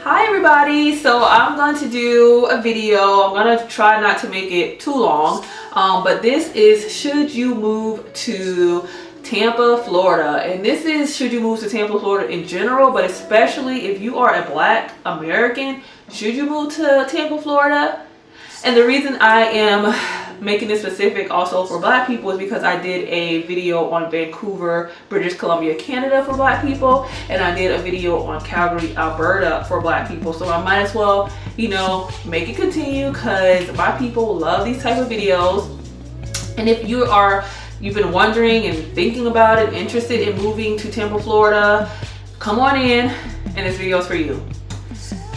Hi everybody, so I'm going to do a video. I'm going to try not to make it too long, but this is should you move to Tampa, Florida. And this is should you move to Tampa, Florida in general, but especially if you are a Black American, should you move to Tampa, Florida? And the reason I am making this specific also for Black people is because I did a video on Vancouver, British Columbia, Canada for Black people, and I did a video on Calgary, Alberta for Black people. So I might as well, make it continue because my people love these type of videos. And if you've been wondering and thinking about it, interested in moving to Tampa, Florida, come on in, and this video is for you.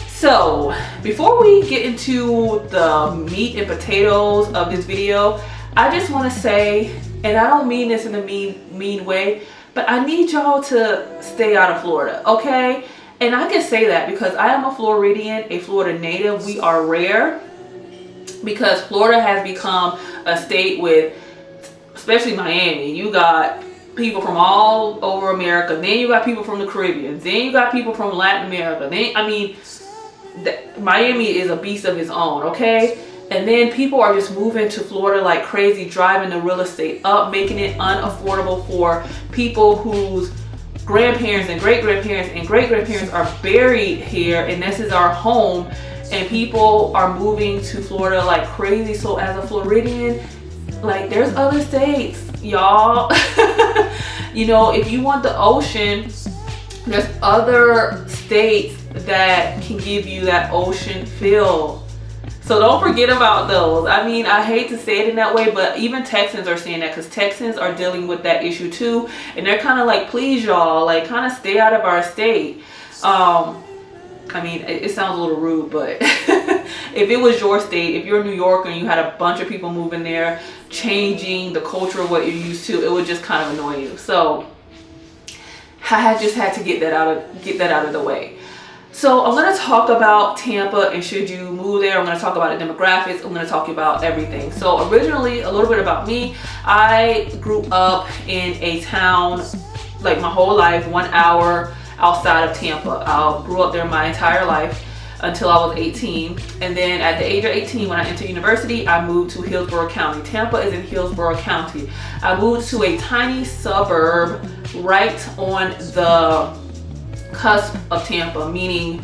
So before we get into the meat and potatoes of this video, I just want to say, and I don't mean this in a mean way, but I need y'all to stay out of Florida, okay? And I can say that because I am a Floridian, a Florida native. We are rare because Florida has become a state with, especially Miami, you got people from all over America, then you got people from the Caribbean, then you got people from Latin America, Miami is a beast of its own, okay? And then people are just moving to Florida like crazy, driving the real estate up, making it unaffordable for people whose grandparents and great-grandparents and great-grandparents are buried here, and this is our home, and people are moving to Florida like crazy. So as a Floridian, like, there's other states, y'all. If you want the ocean, there's other states that can give you that ocean feel. So don't forget about those. I mean, I hate to say it in that way, but even Texans are saying that because Texans are dealing with that issue too. And they're kind of like, please y'all, like, kind of stay out of our state. I mean, it sounds a little rude, but if it was your state, if you're a New Yorker and you had a bunch of people moving there, changing the culture of what you're used to, it would just kind of annoy you. So I just had to get that out of the way. So I'm going to talk about Tampa and should you move there. I'm going to talk about the demographics. I'm going to talk about everything. So originally, a little bit about me. I grew up in a town like my whole life, 1 hour outside of Tampa. I grew up there my entire life until I was 18. And then at the age of 18, when I entered university, I moved to Hillsborough County. Tampa is in Hillsborough County. I moved to a tiny suburb right on the cusp of Tampa, meaning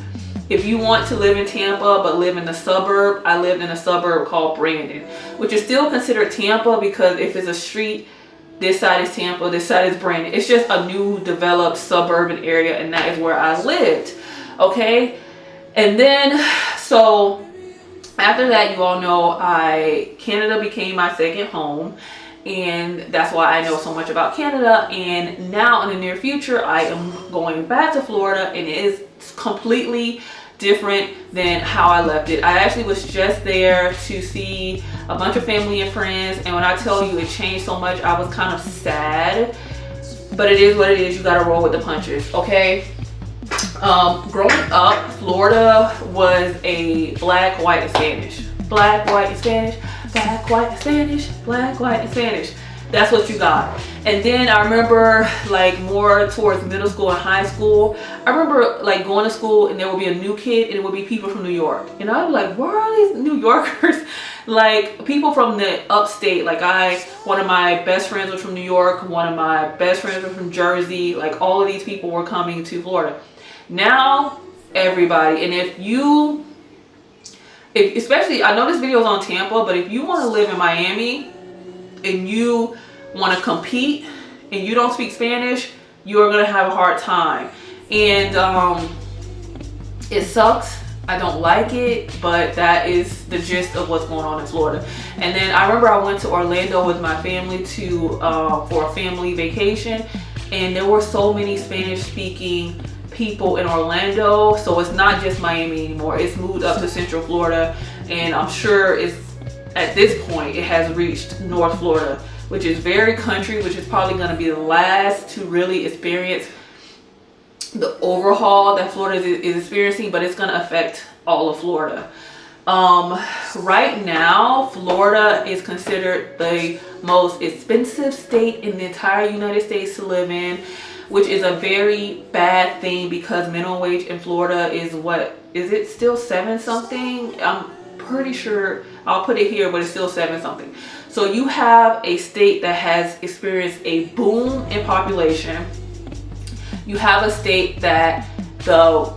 if you want to live in Tampa but live in the suburb, I lived in a suburb called Brandon, which is still considered Tampa because if it's a street, this side is Tampa, this side is Brandon. It's just a new developed suburban area, and that is where I lived, okay? And then, so after that, you all know Canada became my second home. And that's why I know so much about Canada. And now in the near future, I am going back to Florida, and it is completely different than how I left it. I actually was just there to see a bunch of family and friends. And when I tell you it changed so much, I was kind of sad. But it is what it is. You got to roll with the punches, okay? Growing up, Florida was a black, white, and Spanish. Black, white, and Spanish. Black, white, and Spanish, black, white, and Spanish. That's what you got. And then I remember, like, more towards middle school and high school, I remember like going to school and there would be a new kid and it would be people from New York. And I'd be like, where are these New Yorkers? Like, people from the upstate. Like, one of my best friends was from New York. One of my best friends was from Jersey. Like, all of these people were coming to Florida. Now, everybody. And especially, I know this video is on Tampa, but if you want to live in Miami and you want to compete and you don't speak Spanish, you are going to have a hard time. And it sucks. I don't like it, but that is the gist of what's going on in Florida. And then I remember I went to Orlando with my family for a family vacation, and there were so many Spanish speaking people in Orlando. So it's not just Miami anymore. It's moved up to Central Florida, and I'm sure at this point it has reached North Florida, which is very country, which is probably going to be the last to really experience the overhaul that Florida is experiencing, but it's going to affect all of Florida. Right now, Florida is considered the most expensive state in the entire United States to live in. which is a very bad thing because minimum wage in Florida is what, is it still 7 something? I'm pretty sure, I'll put it here, but it's still 7 something. So you have a state that has experienced a boom in population. You have a state that the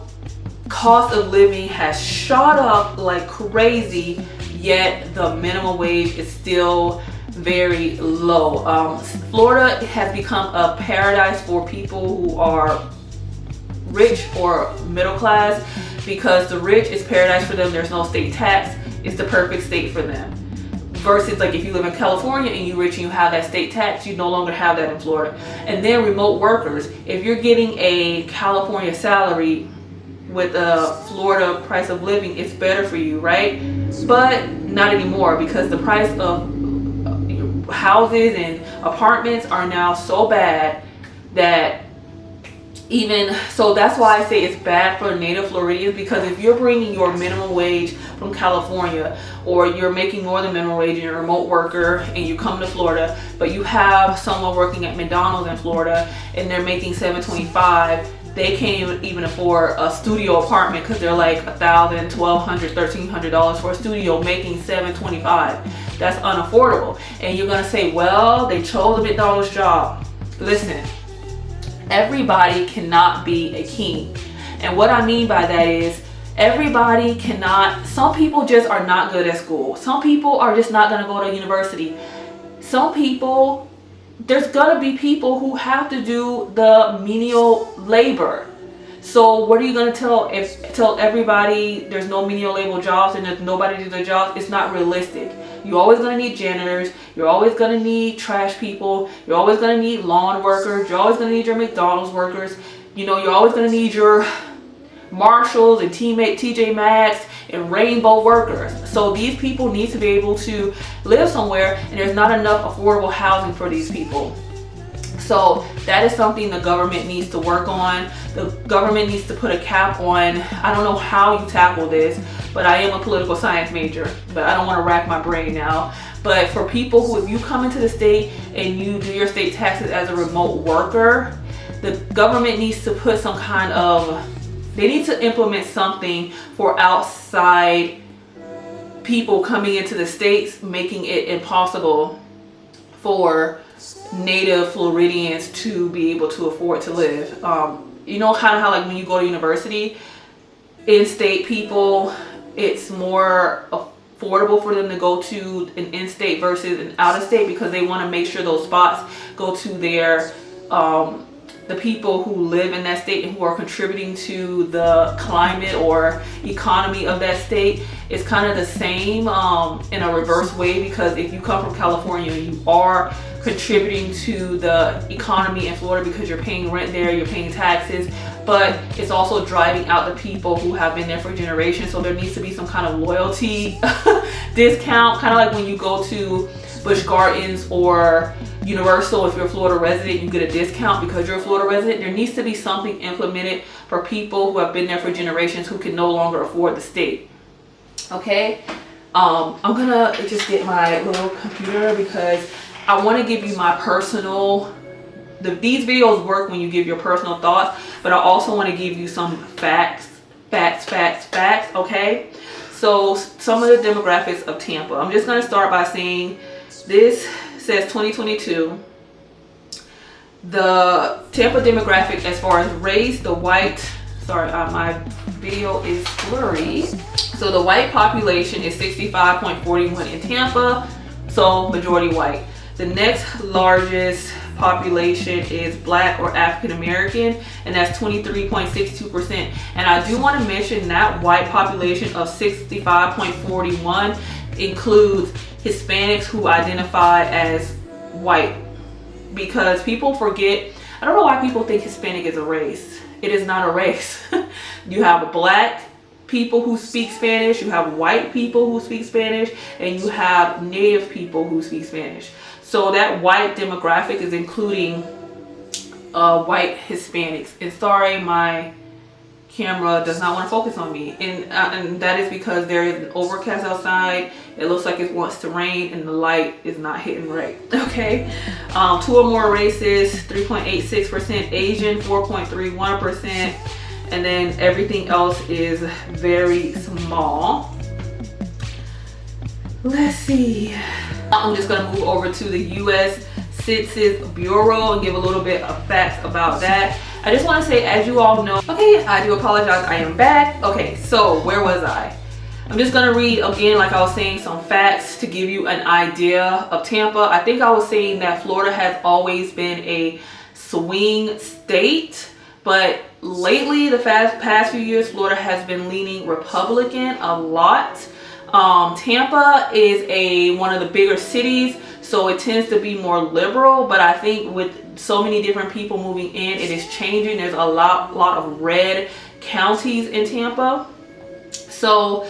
cost of living has shot up like crazy, yet the minimum wage is still very low. Florida has become a paradise for people who are rich or middle class, because the rich is paradise for them. There's no state tax. It's the perfect state for them. Versus like if you live in California and you're rich and you have that state tax, you no longer have that in Florida. And then remote workers, if you're getting a California salary with a Florida price of living, it's better for you, right? But not anymore, because the price of houses and apartments are now so bad that even so, that's why I say it's bad for native Floridians, because if you're bringing your minimum wage from California, or you're making more than minimum wage and you're a remote worker and you come to Florida, but you have someone working at McDonald's in Florida and they're making $725, they can't even afford a studio apartment because they're like $1,000, $1,200, $1,300 for a studio, making $725. That's unaffordable. And you're gonna say, well, they chose a McDonald's job. Listen, everybody cannot be a king. And what I mean by that is, everybody cannot, some people just are not good at school. Some people are just not gonna go to university. Some people, there's gonna be people who have to do the menial labor. So what are you gonna tell everybody there's no menial labor jobs and there's nobody to do the jobs? It's not realistic. You're always gonna need janitors. You're always gonna need trash people. You're always gonna need lawn workers. You're always gonna need your McDonald's workers. You know, you're always gonna need your Marshalls and TJ Maxx and Rainbow workers. So these people need to be able to live somewhere, and there's not enough affordable housing for these people. So that is something the government needs to work on. The government needs to put a cap on, I don't know how you tackle this, but I am a political science major, but I don't want to rack my brain now. But for people who, if you come into the state and you do your state taxes as a remote worker, the government needs to put some kind of, they need to implement something for outside people coming into the states, making it impossible for native Floridians to be able to afford to live. You know, kind of how like when you go to university, in-state people, it's more affordable for them to go to an in-state versus an out-of-state, because they want to make sure those spots go to their the people who live in that state and who are contributing to the climate or economy of that state. It's kind of the same in a reverse way, because if you come from California, you are contributing to the economy in Florida because you're paying rent there, you're paying taxes, but it's also driving out the people who have been there for generations. So there needs to be some kind of loyalty discount, kind of like when you go to Busch Gardens or Universal. If you're a Florida resident, you get a discount because you're a Florida resident. There needs to be something implemented for people who have been there for generations who can no longer afford the state. Okay, I'm gonna just get my little computer because I want to give you my personal, these videos work when you give your personal thoughts, but I also want to give you some facts, okay? So some of the demographics of Tampa. I'm just going to start by saying this says 2022. The Tampa demographic as far as race, the white, sorry, my video is blurry. So the white population is 65.41 in Tampa, so majority white. The next largest population is Black or African American, and that's 23.62%. And I do want to mention that white population of 65.41 includes Hispanics who identify as white, because people forget, I don't know why people think Hispanic is a race. It is not a race. You have Black people who speak Spanish, you have white people who speak Spanish, and you have native people who speak Spanish. So that white demographic is including white Hispanics. And sorry, my camera does not want to focus on me, and that is because there is an overcast outside. It looks like it wants to rain and the light is not hitting right. Okay, 2 or more races, 3.86%, Asian 4.31%, and then everything else is very small. Let's see. I'm just gonna move over to the U.S. Census Bureau and give a little bit of facts about that. I just want to say, as you all know, okay, I do apologize, I am back. Okay, so where was I? I'm just gonna read again, like I was saying, some facts to give you an idea of Tampa. I think I was saying that Florida has always been a swing state, but lately, the past few years, Florida has been leaning Republican a lot. Tampa is one of the bigger cities, so it tends to be more liberal, but I think with so many different people moving in, it is changing. There's a lot of red counties in Tampa. So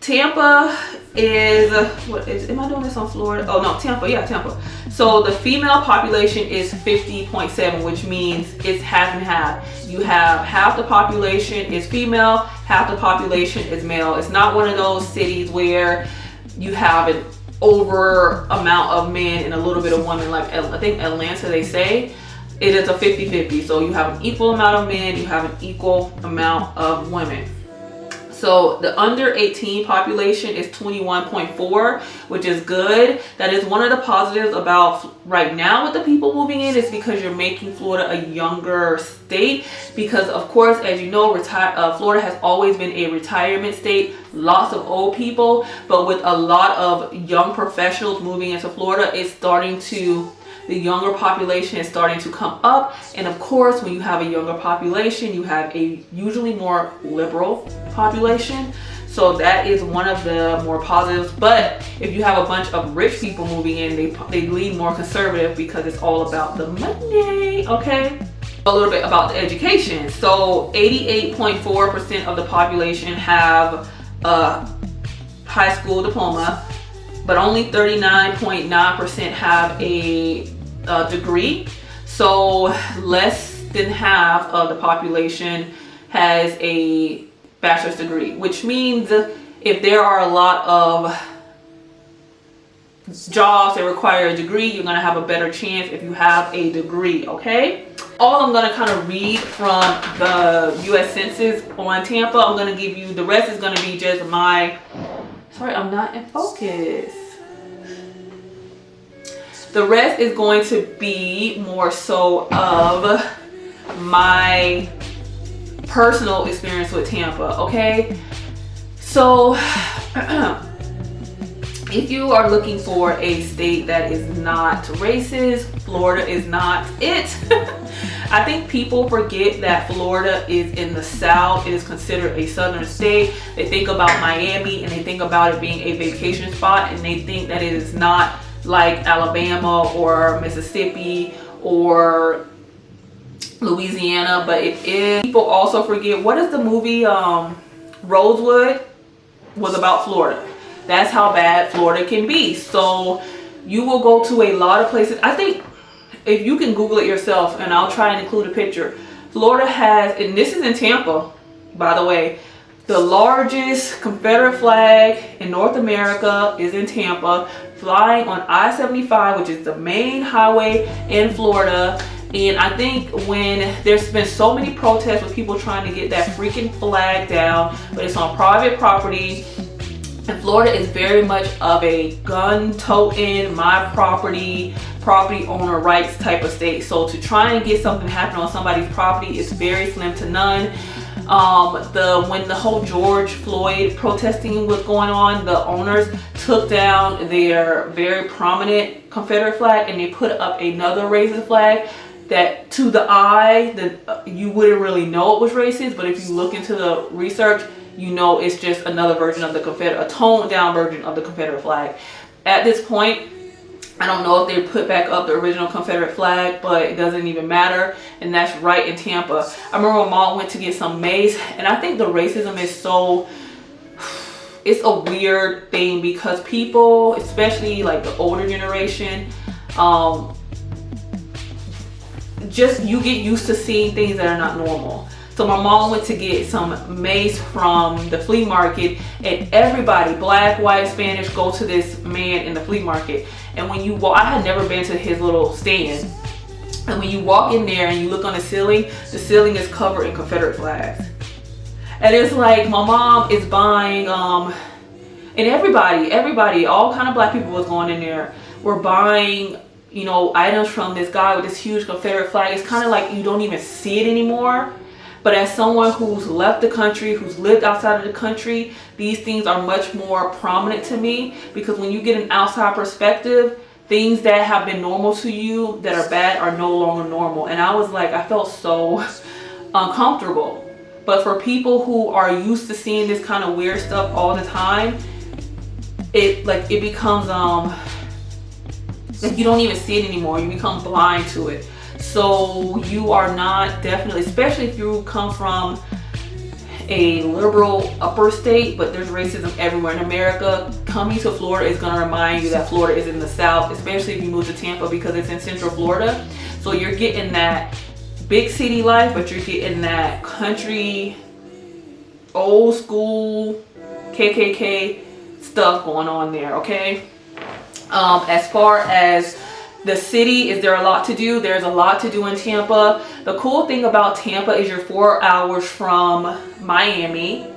Tampa is, am I doing this on Florida? Oh no, Tampa, yeah, Tampa. So the female population is 50.7, which means it's half and half. You have half the population is female, half the population is male. It's not one of those cities where you have an over amount of men and a little bit of women, like I think Atlanta, they say. It is a 50-50. So you have an equal amount of men, you have an equal amount of women. So the under 18 population is 21.4, which is good. That is one of the positives about right now with the people moving in, is because you're making Florida a younger state. Because of course, as you know, Florida has always been a retirement state, lots of old people, but with a lot of young professionals moving into Florida, the younger population is starting to come up. And of course, when you have a younger population, you have a usually more liberal population. So that is one of the more positives. But if you have a bunch of rich people moving in, they lean more conservative because it's all about the money. Okay, a little bit about the education. So 88.4% of the population have a high school diploma, but only 39.9% have a degree. So less than half of the population has a bachelor's degree, which means if there are a lot of jobs that require a degree, you're going to have a better chance if you have a degree. Okay, all I'm going to kind of read from the U.S. Census on Tampa. I'm going to give you, the rest is going to be just sorry, I'm not in focus. The rest is going to be more so of my personal experience with Tampa, okay? So, if you are looking for a state that is not racist, Florida is not it. I think people forget that Florida is in the South. It is considered a southern state. They think about Miami and they think about it being a vacation spot, and they think that it is not like Alabama or Mississippi or Louisiana, but it is. People also forget, what is the movie Rosewood was about Florida. That's how bad Florida can be. So you will go to a lot of places. I think if you can Google it yourself, and I'll try and include a picture. Florida has, and this is in Tampa, by the way, the largest Confederate flag in North America is in Tampa, flying on I-75, which is the main highway in Florida. And I think when there's been so many protests with people trying to get that freaking flag down, but it's on private property, and Florida is very much of a gun-toting, my property owner rights type of state. So to try and get something happen on somebody's property is very slim to none. When the whole George Floyd protesting was going on, the owners took down their very prominent Confederate flag and they put up another racist flag that to the eye that you wouldn't really know it was racist, but if you look into the research, you know it's just another version of the Confederate, a toned down version of the Confederate flag. At this point, I don't know if they put back up the original Confederate flag, but it doesn't even matter. And that's right in Tampa. I remember when Mom went to get some mace, and I think the racism is so, it's a weird thing because people, especially like the older generation, just you get used to seeing things that are not normal. So my mom went to get some mace from the flea market, and everybody, black, white, Spanish, go to this man in the flea market. And when you walk, I had never been to his little stand. And when you walk in there and you look on the ceiling is covered in Confederate flags. And it's like my mom is buying, and everybody, all kind of black people was going in there, were buying, you know, items from this guy with this huge Confederate flag. It's kind of like you don't even see it anymore. But as someone who's left the country, who's lived outside of the country, these things are much more prominent to me, because when you get an outside perspective, things that have been normal to you that are bad are no longer normal. And I was like, I felt so uncomfortable. But for people who are used to seeing this kind of weird stuff all the time, it becomes like you don't even see it anymore. You become blind to it. So you are not, definitely, especially if you come from a liberal upper state, but there's racism everywhere in America. Coming to Florida is going to remind you that Florida is in the South, especially if you move to Tampa, because it's in Central Florida. So you're getting that big city life, but you're getting that country, old school KKK stuff going on there, okay? As far as the city, is there a lot to do? There's a lot to do in Tampa. The cool thing about Tampa is you're 4 hours from Miami,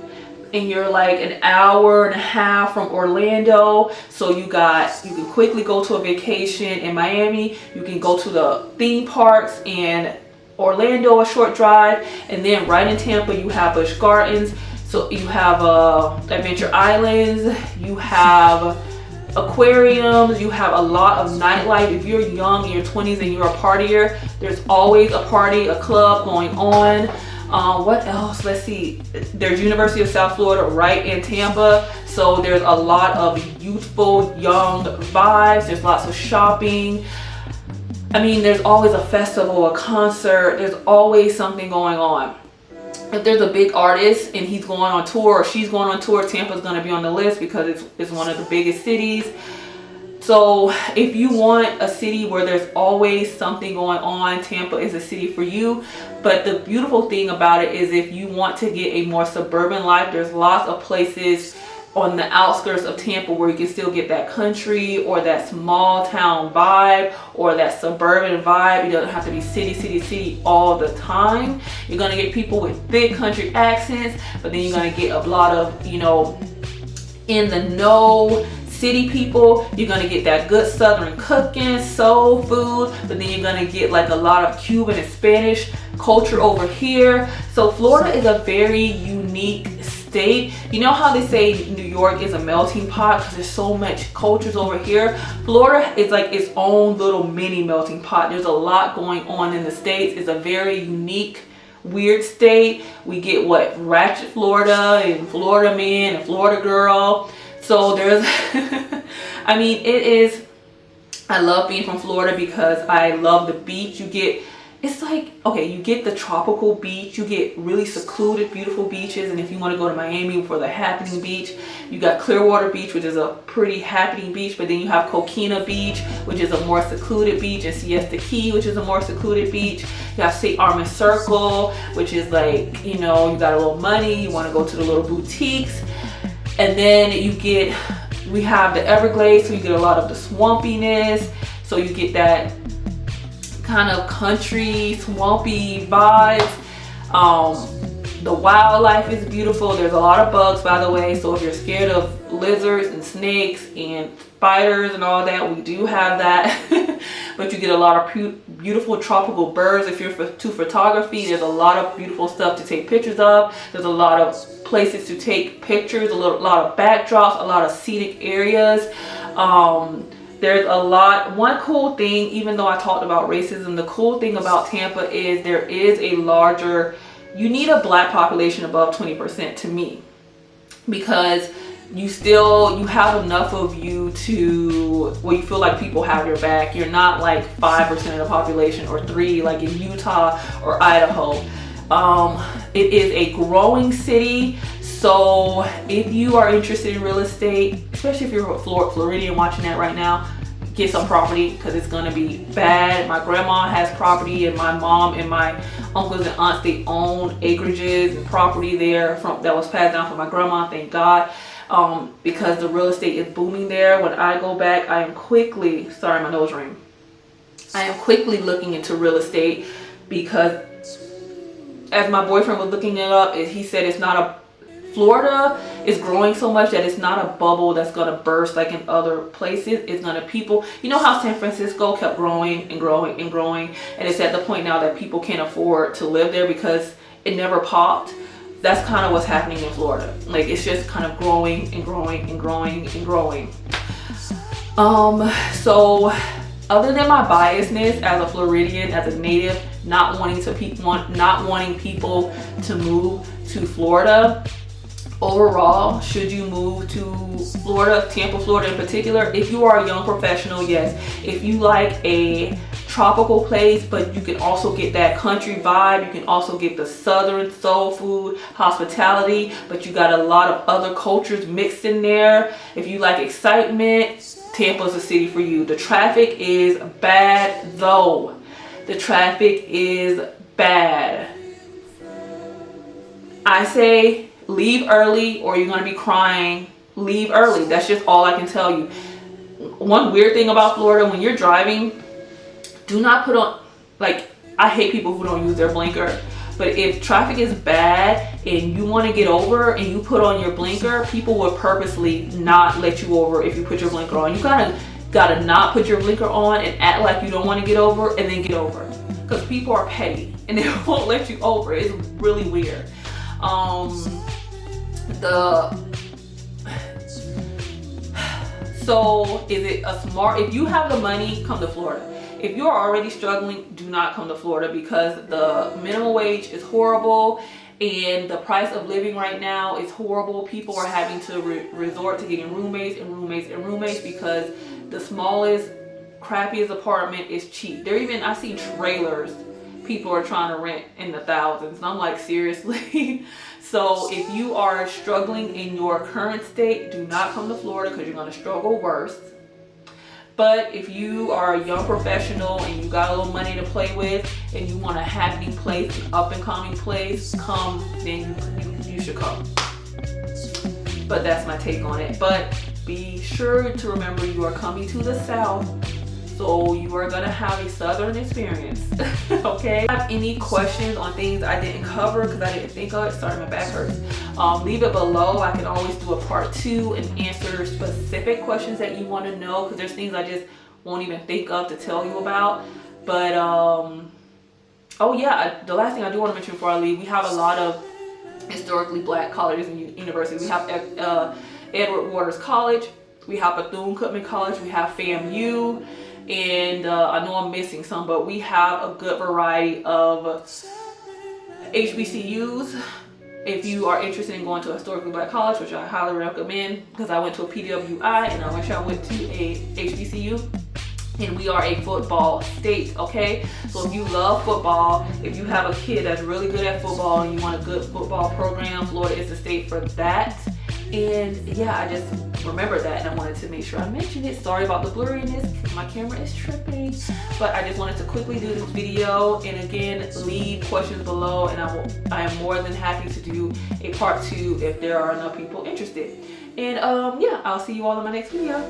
and you're like an hour and a half from Orlando. So you can quickly go to a vacation in Miami. You can go to the theme parks in Orlando, a short drive, and then right in Tampa you have Busch Gardens. So you have Adventure Islands, you have aquariums, you have a lot of nightlife. If you're young in your 20s and you're a partier, there's always a party, a club going on. What else? Let's see. There's University of South Florida right in Tampa. So there's a lot of youthful, young vibes. There's lots of shopping. I mean, there's always a festival, a concert. There's always something going on. If there's a big artist and he's going on tour or she's going on tour, Tampa's going to be on the list because it's one of the biggest cities. So if you want a city where there's always something going on, Tampa is a city for you. But the beautiful thing about it is if you want to get a more suburban life, there's lots of places on the outskirts of Tampa where you can still get that country or that small town vibe or that suburban vibe. It doesn't have to be city all the time. You're gonna get people with big country accents, but then you're gonna get a lot of, you know, in the know city people. You're gonna get that good southern cooking, soul food, but then you're gonna get like a lot of Cuban and Spanish culture over here. So Florida is a very unique state. You know how they say New York is a melting pot because there's so much cultures over here? Florida is like its own little mini melting pot. There's a lot going on in the States. It's a very unique, weird state. We get what? Ratchet Florida and Florida man and Florida girl. So there's, I mean, it is, I love being from Florida because I love the beach. You get, it's like, okay, you get the tropical beach, you get really secluded, beautiful beaches. And if you want to go to Miami for the happening beach, you got Clearwater Beach, which is a pretty happening beach. But then you have Coquina Beach, which is a more secluded beach, and Siesta Key, which is a more secluded beach. You have St. Armand Circle, which is like, you know, you got a little money, you want to go to the little boutiques. And then we have the Everglades, so you get a lot of the swampiness. So you get that kind of country, swampy vibes. The wildlife is beautiful. There's a lot of bugs, by the way. So if you're scared of lizards and snakes and spiders and all that, we do have that. But you get a lot of beautiful tropical birds. If you're to photography, there's a lot of beautiful stuff to take pictures of. There's a lot of places to take pictures, a lot of backdrops, a lot of scenic areas. There's a lot. One cool thing, even though I talked about racism, the cool thing about Tampa is there is a larger, you need a black population above 20% to me, because you have enough of you to where you feel like people have your back. You're not like 5% of the population or 3% like in Utah or Idaho. It is a growing city. So if you are interested in real estate, especially if you're a Floridian watching that right now, get some property because it's gonna be bad. My grandma has property, and my mom and my uncles and aunts, they own acreages and property there that was passed down from my grandma, thank God. Because the real estate is booming there. When I go back, I am quickly, sorry, my nose ring. I am quickly looking into real estate because as my boyfriend was looking it up, he said it's not a, Florida is growing so much that it's not a bubble that's gonna burst like in other places. It's gonna people, you know how San Francisco kept growing and growing and growing, and it's at the point now that people can't afford to live there because it never popped. That's kind of what's happening in Florida. Like, it's just kind of growing and growing and growing and growing. So other than my biasness as a Floridian, as a native, not wanting people to move to Florida, overall, should you move to Florida, Tampa, Florida in particular? If you are a young professional, yes. If you like a tropical place, but you can also get that country vibe, you can also get the southern soul food, hospitality, but you got a lot of other cultures mixed in there. If you like excitement, Tampa's a city for you. The traffic is bad though. The traffic is bad. I say leave early or you're going to be crying. Leave early. That's just all I can tell you. One weird thing about Florida, when you're driving, do not put on, like, I hate people who don't use their blinker. But if traffic is bad and you want to get over and you put on your blinker, people will purposely not let you over if you put your blinker on. You gotta not put your blinker on and act like you don't want to get over and then get over. Because people are petty and they won't let you over. It's really weird. So is it a smart, if you have the money, come to Florida. If you're already struggling, do not come to Florida because the minimum wage is horrible and the price of living right now is horrible. People are having to resort to getting roommates and roommates and roommates because the smallest, crappiest apartment is cheap. I see trailers people are trying to rent in the thousands. And I'm like, seriously? So if you are struggling in your current state, do not come to Florida because you're going to struggle worse. But if you are a young professional and you got a little money to play with and you want a happening place, an up and coming place, then you should come. But that's my take on it. But be sure to remember you are coming to the South, so you are gonna have a Southern experience. Okay? If you have any questions on things I didn't cover because I didn't think of it, sorry, my back hurts, leave it below. I can always do a part 2 and answer specific questions that you want to know because there's things I just won't even think of to tell you about. But oh yeah, the last thing I do want to mention before I leave, we have a lot of historically black colleges and universities. We have Edward Waters College, we have Bethune-Cookman College, we have FAMU, and I know I'm missing some, but we have a good variety of HBCUs. If you are interested in going to a historically black college, which I highly recommend because I went to a PWI and I wish I went to a HBCU. And we are a football state, okay? So if you love football, if you have a kid that's really good at football and you want a good football program, Florida is the state for that. And yeah, I just remembered that and I wanted to make sure I mentioned it. Sorry about the blurriness, my camera is tripping. But I just wanted to quickly do this video. And again, leave questions below and I am more than happy to do a part 2 if there are enough people interested. And yeah, I'll see you all in my next video.